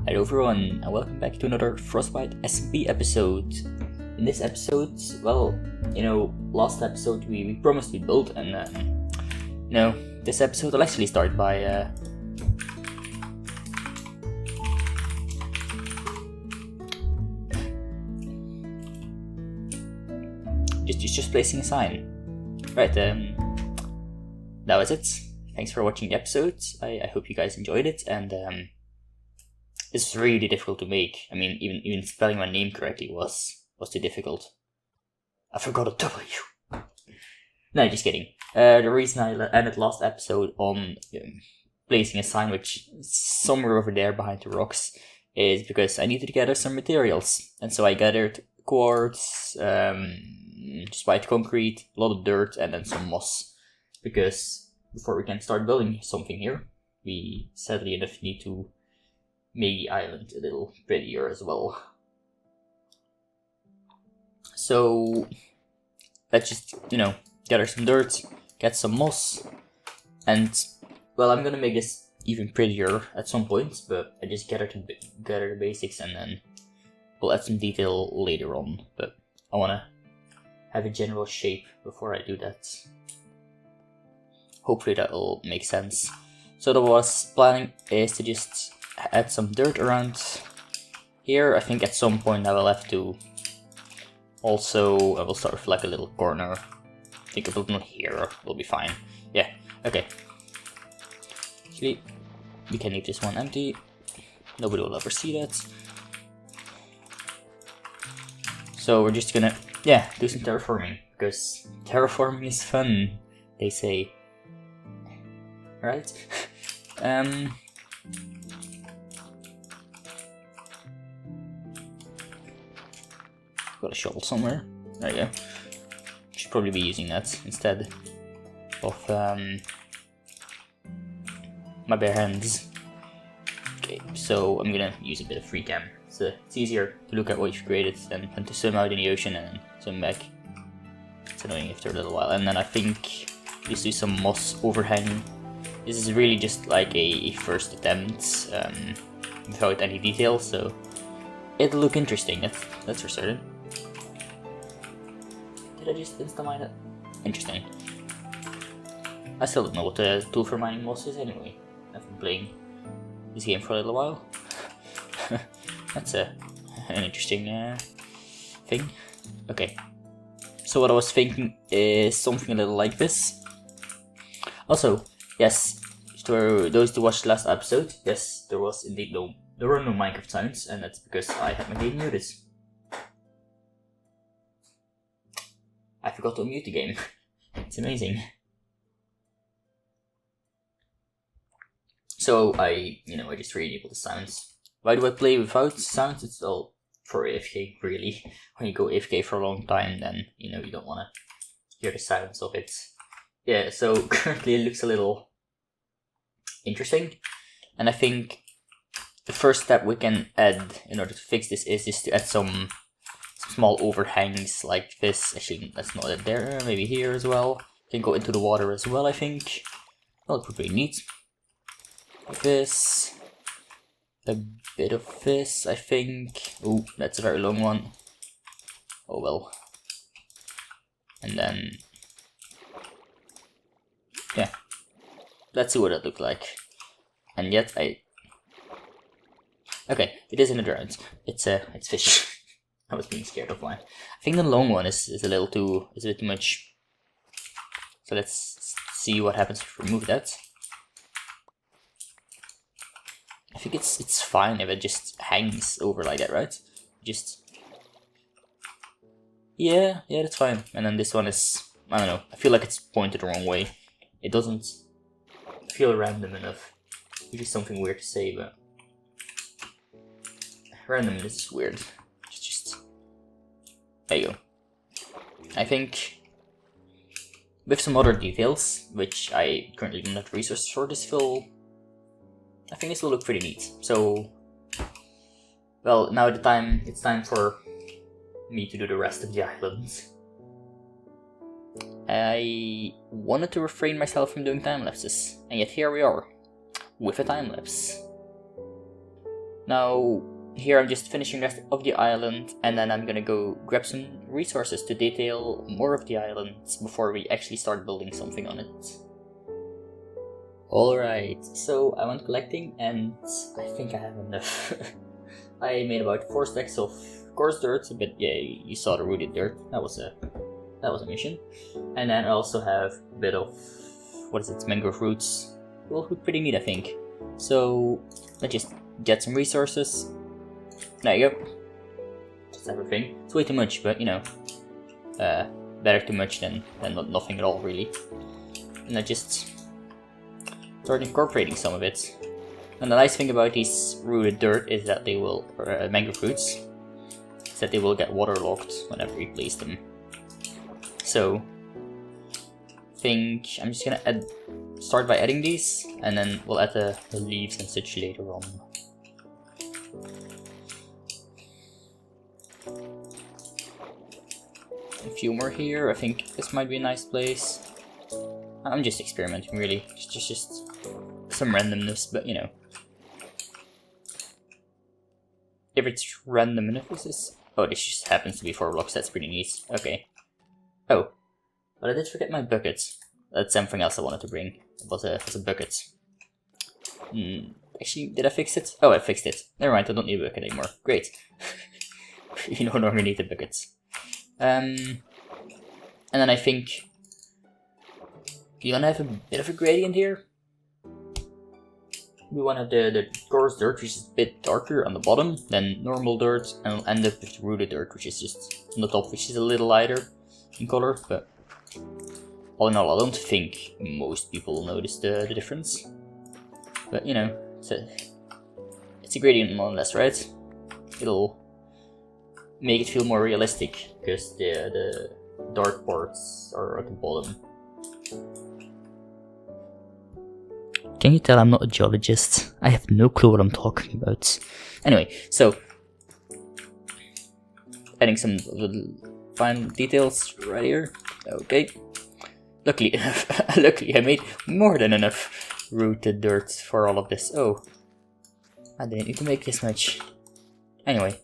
Hello everyone, and welcome back to another Frostbite SMP episode. In this episode, well, last episode we promised we'd build, and this episode I'll actually start by just placing a sign. Right, that was it. Thanks for watching the episode. I hope you guys enjoyed it, and this is really difficult to make. I mean, even spelling my name correctly was too difficult. I forgot a W. No, just kidding. The reason I ended last episode on placing a sign, which is somewhere over there behind the rocks, is because I needed to gather some materials, and so I gathered quartz, just white concrete, a lot of dirt, and then some moss. Because before we can start building something here, we sadly enough need to make the island a little prettier as well. So let's just, gather some dirt, get some moss, and, well, I'm gonna make this even prettier at some point, but I just gather the basics, and then we'll add some detail later on, but I wanna have a general shape before I do that. Hopefully that will make sense. So what I was planning is to just add some dirt around here. I think at some point I will have to also, I will start with like a little corner. I think a little here will be fine. Yeah, okay. Actually, we can leave this one empty. Nobody will ever see that. So we're just gonna, do some terraforming, because terraforming is fun, they say. Right? Got a shovel somewhere. There you go. Should probably be using that instead of my bare hands. Okay, so I'm gonna use a bit of free cam. So it's easier to look at what you've created than to swim out in the ocean and then swim back. It's annoying after a little while. And then I think just do some moss overhang. This is really just like a first attempt without any detail, so it'll look interesting, that's for certain. Did I just insta-mine it? Interesting. I still don't know what the tool for mining moss is anyway. I've been playing this game for a little while. That's an interesting thing. Okay, so what I was thinking is something a little like this. Also, yes, for those who watched the last episode, yes, there was indeed there were no Minecraft sounds, and that's because I had my game muted. I forgot to unmute the game. It's amazing. So I just re-enabled the sounds. Why do I play without sounds? It's all for AFK, really. When you go AFK for a long time, then you don't want to hear the sounds of it. Yeah, so currently it looks a little interesting, and I think the first step we can add in order to fix this is just to add some small overhangs like this. Actually, let's not add there, maybe here as well. Can go into the water as well, I think. Well, it would be neat. Like this. A bit of this, I think. Oh, that's a very long one. Oh well. And then, yeah, let's see what it looks like. And yet okay, it is in the drones. It's fish. I was being scared of one. I think the long one is a bit too much. So let's see what happens if we remove that. I think it's fine if it just hangs over like that, right? Yeah, that's fine. And then this one is, I don't know, I feel like it's pointed the wrong way. It doesn't feel random enough. Which is something weird to say, but random is weird. Just there you go. I think with some other details, which I currently don't have resources for, I think this will look pretty neat. So, well, now it's time for me to do the rest of the island. I wanted to refrain myself from doing time lapses, and yet here we are with a time lapse. Now, here I'm just finishing the rest of the island, and then I'm gonna go grab some resources to detail more of the island before we actually start building something on it. Alright, so I went collecting, and I think I have enough. I made about 4 stacks of coarse dirt, but yeah, you saw the rooted dirt. That was a mission. And then I also have a bit of, what is it, mangrove roots. Will look pretty neat, I think. So let's just get some resources. There you go. That's everything. It's way too much, but you know, better too much than nothing at all, really. And I just start incorporating some of it. And the nice thing about these rooted dirt is that they will, or mangrove roots, is that they will get waterlogged whenever you place them. So, I think I'm just gonna start by adding these, and then we'll add the leaves and such later on. A few more here. I think this might be a nice place. I'm just experimenting, really. Just some randomness, but you know. If it's random enough, is this? Oh, this just happens to be 4 blocks. That's pretty neat. Okay. Oh, but I did forget my bucket. That's something else I wanted to bring. It was a bucket. Actually, did I fix it? Oh, I fixed it. Never mind, I don't need a bucket anymore. Great. You no longer need the buckets. And then I think you wanna have a bit of a gradient here. We want to have the coarse dirt, which is a bit darker on the bottom than normal dirt, and we'll end up with rooted dirt, which is just on the top, which is a little lighter in color. But all in all, I don't think most people will notice the difference. But you know, it's a gradient nonetheless, right? It'll make it feel more realistic because the dark parts are at the bottom. Can you tell I'm not a geologist? I have no clue what I'm talking about. Anyway, so adding some little fine details right here. Okay. Luckily I made more than enough rooted dirt for all of this. Oh, I didn't need to make this much. Anyway,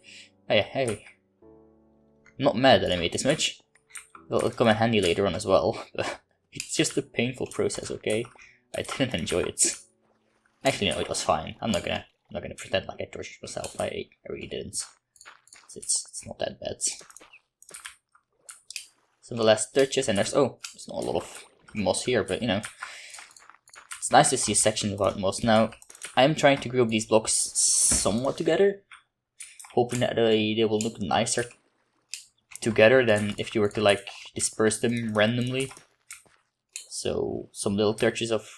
hey, I'm not mad that I made this much. It'll come in handy later on as well. But it's just a painful process, okay? I didn't enjoy it. Actually, no, it was fine. I'm not gonna pretend like I tortured myself. I really didn't. It's not that bad. Some of the last touches, and there's not a lot of moss here, but you know, it's nice to see a section without moss. Now, I am trying to group these blocks somewhat together, hoping that they will look nicer together than if you were to like disperse them randomly. So some little touches of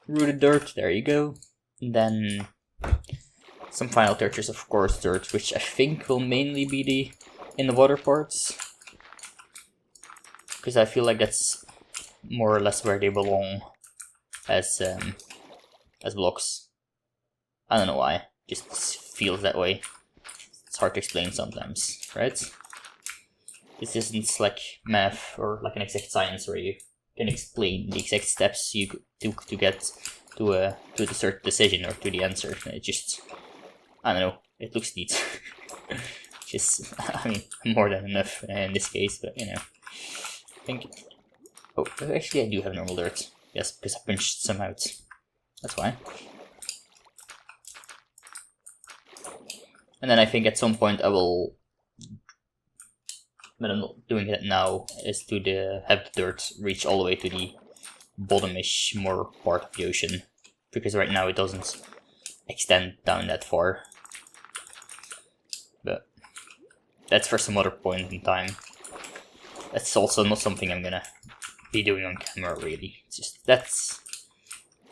rooted dirt, there you go. And then some final touches of coarse dirt, which I think will mainly be in the water parts, because I feel like that's more or less where they belong as blocks. I don't know why, just feels that way. It's hard to explain sometimes, right? This isn't like math or like an exact science where you can explain the exact steps you took to get to a certain decision or to the answer. It just, I don't know, it looks neat. Just, I mean, more than enough in this case, but you know, I think, oh, actually I do have normal dirt. Yes, because I punched some out. That's why. And then I think at some point I will, but I'm not doing it now, is to have the dirt reach all the way to the bottomish more part of the ocean, because right now it doesn't extend down that far. But that's for some other point in time. That's also not something I'm gonna be doing on camera, really. It's just, that's,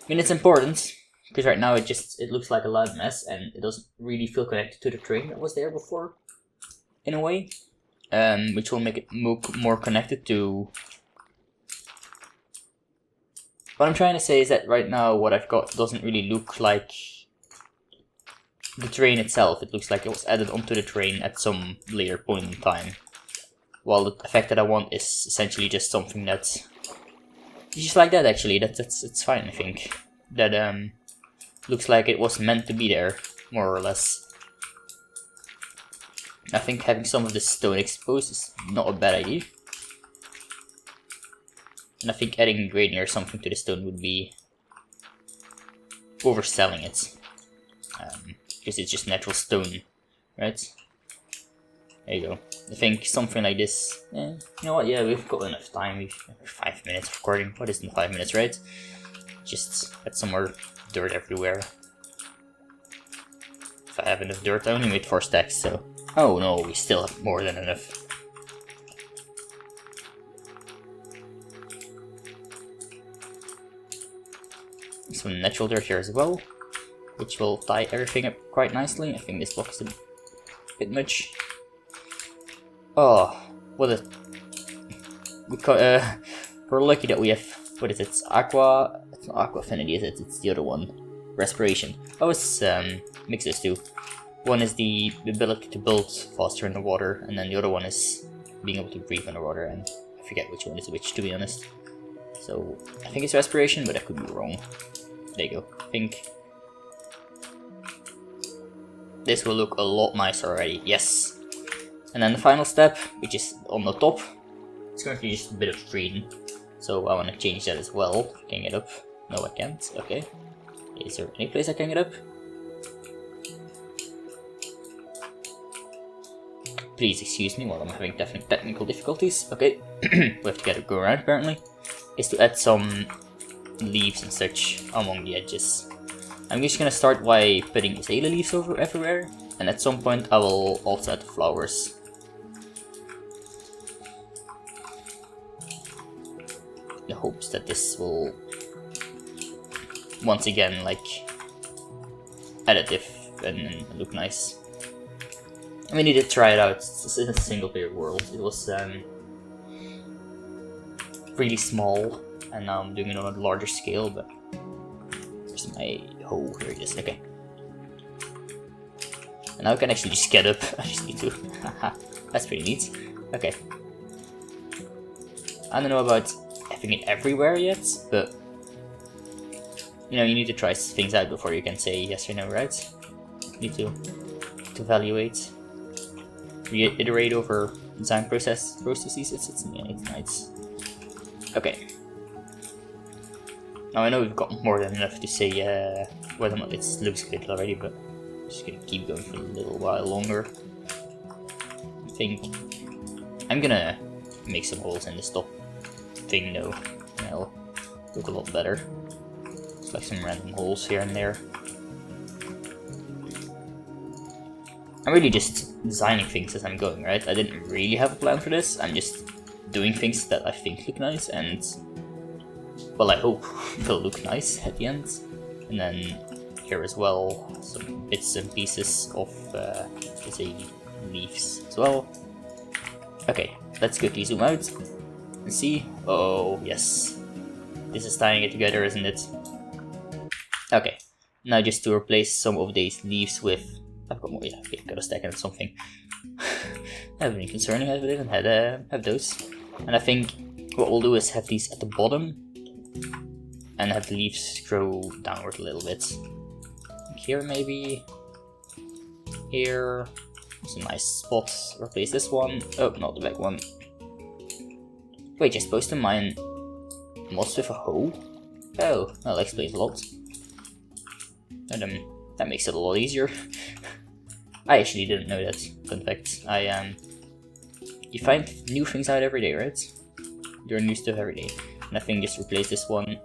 I mean, it's important, because right now it looks like a loud mess, and it doesn't really feel connected to the train that was there before, in a way. Which will make it more connected to... What I'm trying to say is that right now what I've got doesn't really look like the train itself. It looks like it was added onto the train at some later point in time. While the effect that I want is essentially just something that's just like that, actually. It's fine, I think. That looks like it was meant to be there. more or less. I think having some of the stone exposed is not a bad idea. And I think adding gradient or something to the stone would be overselling it. Because it's just natural stone, right? There you go. I think something like this, you know what, yeah, we've got enough time. We've 5 minutes of recording. What is in 5 minutes, right? Just add some more dirt everywhere. If I have enough dirt, I only made 4 stacks, so... Oh no, we still have more than enough. Some natural dirt here as well, which will tie everything up quite nicely. I think this block is a bit much. Oh, what a... we're lucky that we have... What is it? It's Aqua... It's not Aqua Affinity, is it? It's the other one. Respiration. Oh, it's mix those two. One is the ability to build faster in the water, and then the other one is being able to breathe underwater, and I forget which one is which, to be honest. So, I think it's respiration, but I could be wrong. There you go. I think this will look a lot nicer already. Yes. And then the final step, which is on the top, it's going to be just a bit of freedom. So I want to change that as well. Can I get up? No, I can't. Okay. Is there any place I can get up? Please excuse me while I'm having technical difficulties. Okay. We have to get it go around apparently. Is to add some leaves and such along the edges. I'm just gonna start by putting azalea leaves over everywhere, and at some point I will also add flowers. In hopes that this will once again like additive and look nice. We need to try it out. It's in a single player world. It was really small, and now I'm doing it on a larger scale, but where's my... Oh, here it is, okay. And now I can actually just get up, I just need to... That's pretty neat. Okay. I don't know about having it everywhere yet, but... You know, you need to try things out before you can say yes or no, right? You need to evaluate. Reiterate over design processes, it's nice. Okay. Now I know we've got more than enough to say whether or not it looks good already, but I'm just gonna keep going for a little while longer. I think I'm gonna make some holes in this top thing though. That'll look a lot better. It's like some random holes here and there. I'm really just designing things as I'm going, right? I didn't really have a plan for this. I'm just doing things that I think look nice, and well, I hope they'll look nice at the end. And then here as well, some bits and pieces of leaves as well. Okay, let's quickly zoom out and see. Oh yes, this is tying it together, isn't it? Okay, now just to replace some of these leaves with... I've got more, yeah, okay, got a stack and something. That would be concerning if I didn't have those. And I think what we'll do is have these at the bottom and have the leaves grow downward a little bit. Here maybe. Here. Some nice spots. Replace this one. Oh, not the back one. Wait, you're supposed to mine moss with a hoe? Oh, well, that explains a lot. And that makes it a lot easier. I actually didn't know that. Fun fact. You find new things out every day, right? There are new stuff every day. And I think just replace this one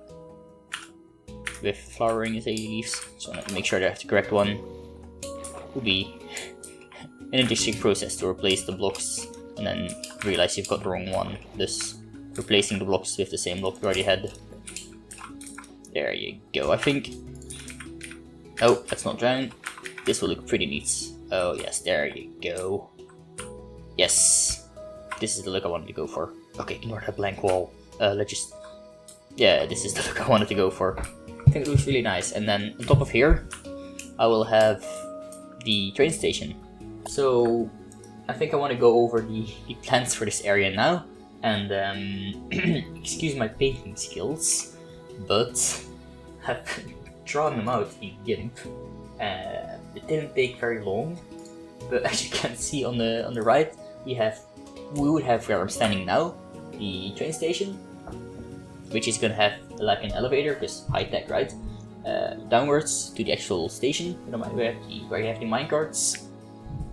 with flowering azalea leaves. So I have to make sure that I have the correct one. Would be an interesting process to replace the blocks and then realize you've got the wrong one. Thus replacing the blocks with the same block you already had. There you go. I think... Oh, that's not drown. This will look pretty neat. Oh yes, there you go. Yes. This is the look I wanted to go for. Okay, ignore that blank wall. Let's just... Yeah, this is the look I wanted to go for. I think it looks really nice. And then on top of here, I will have the train station. So I think I want to go over the plans for this area now. And excuse my painting skills, but I've drawn them out in GIMP. it didn't take very long, but as you can see on the right, we would have where I'm standing now, the train station, which is gonna have like an elevator, because high tech, right? Downwards to the actual station, where you have the minecarts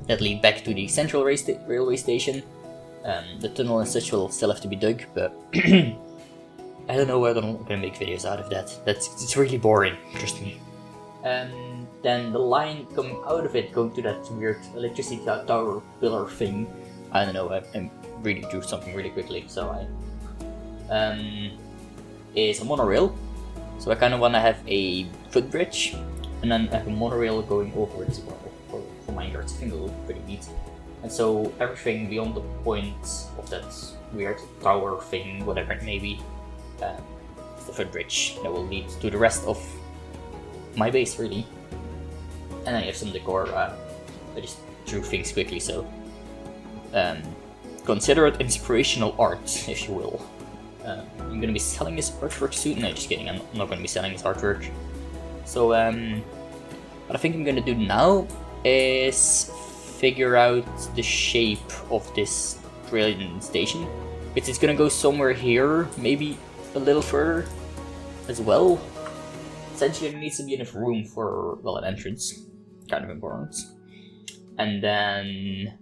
that lead back to the central railway station. The tunnel and such will still have to be dug, but I don't know whether I'm gonna make videos out of that. It's really boring, trust me. Then the line coming out of it, going to that weird electricity tower pillar thing. I don't know. I really drew something really quickly, so is a monorail. So I kind of want to have a footbridge, and then have a monorail going over it as well for minecarts. I think it'll look pretty neat. And so everything beyond the point of that weird tower thing, whatever it may be, is the footbridge that will lead to the rest of my base, really. And then you have some decor. I just drew things quickly, so consider it inspirational art, if you will. I'm gonna be selling this artwork soon. No, just kidding. I'm not gonna be selling this artwork. So what I think I'm gonna do now is figure out the shape of this train station. It's gonna go somewhere here, maybe a little further as well. Essentially, there needs to be enough room for, well, an entrance. Kind of important. And then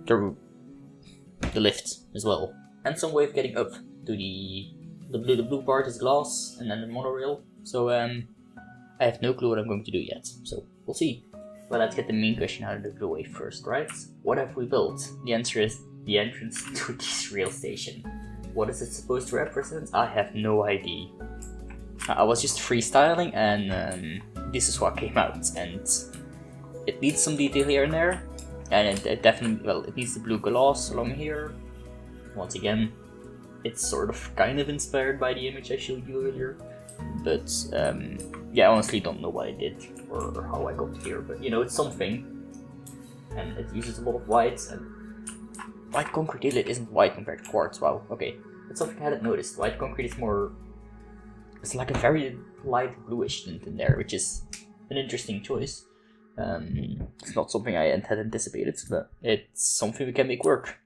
the lift as well. And some way of getting up to the blue part is glass, and then the monorail. So I have no clue what I'm going to do yet. So we'll see. Well, let's get the main question out of the way first, right? What have we built? The answer is the entrance to this rail station. What is it supposed to represent? I have no idea. I was just freestyling, and this is what came out. And it needs some detail here and there, and it definitely, well, it needs the blue glass along here. Once again, it's sort of kind of inspired by the image I showed you earlier, but yeah, I honestly don't know what I did or how I got here, but you know, it's something, and it uses a lot of white, and white concrete isn't white compared to quartz. Wow, okay, that's something I hadn't noticed. White concrete is more, it's like a very light bluish tint in there, which is an interesting choice. It's not something I had anticipated, but it's something we can make work.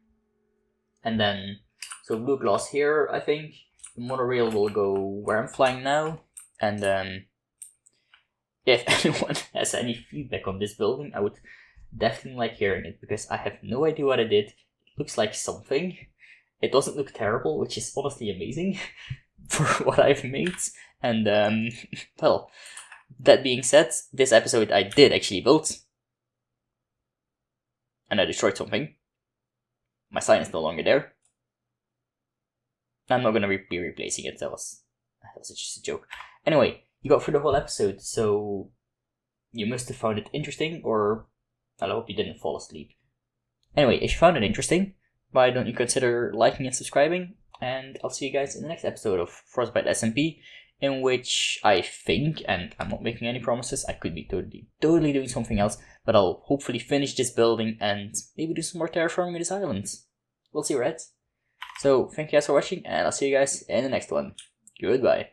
And then, so blue glass here, I think. The monorail will go where I'm flying now. And if anyone has any feedback on this building, I would definitely like hearing it, because I have no idea what I did. It looks like something. It doesn't look terrible, which is honestly amazing for what I've made. And well, that being said, this episode I did actually build. And I destroyed something. My sign is no longer there. I'm not gonna be replacing it. That was just a joke. Anyway, you got through the whole episode, so you must have found it interesting, or I hope you didn't fall asleep. Anyway, if you found it interesting, why don't you consider liking and subscribing? And I'll see you guys in the next episode of Frostbite SMP, in which I think, and I'm not making any promises, I could be totally doing something else, but I'll hopefully finish this building and maybe do some more terraforming of this island. We'll see, right? So, thank you guys for watching, and I'll see you guys in the next one. Goodbye.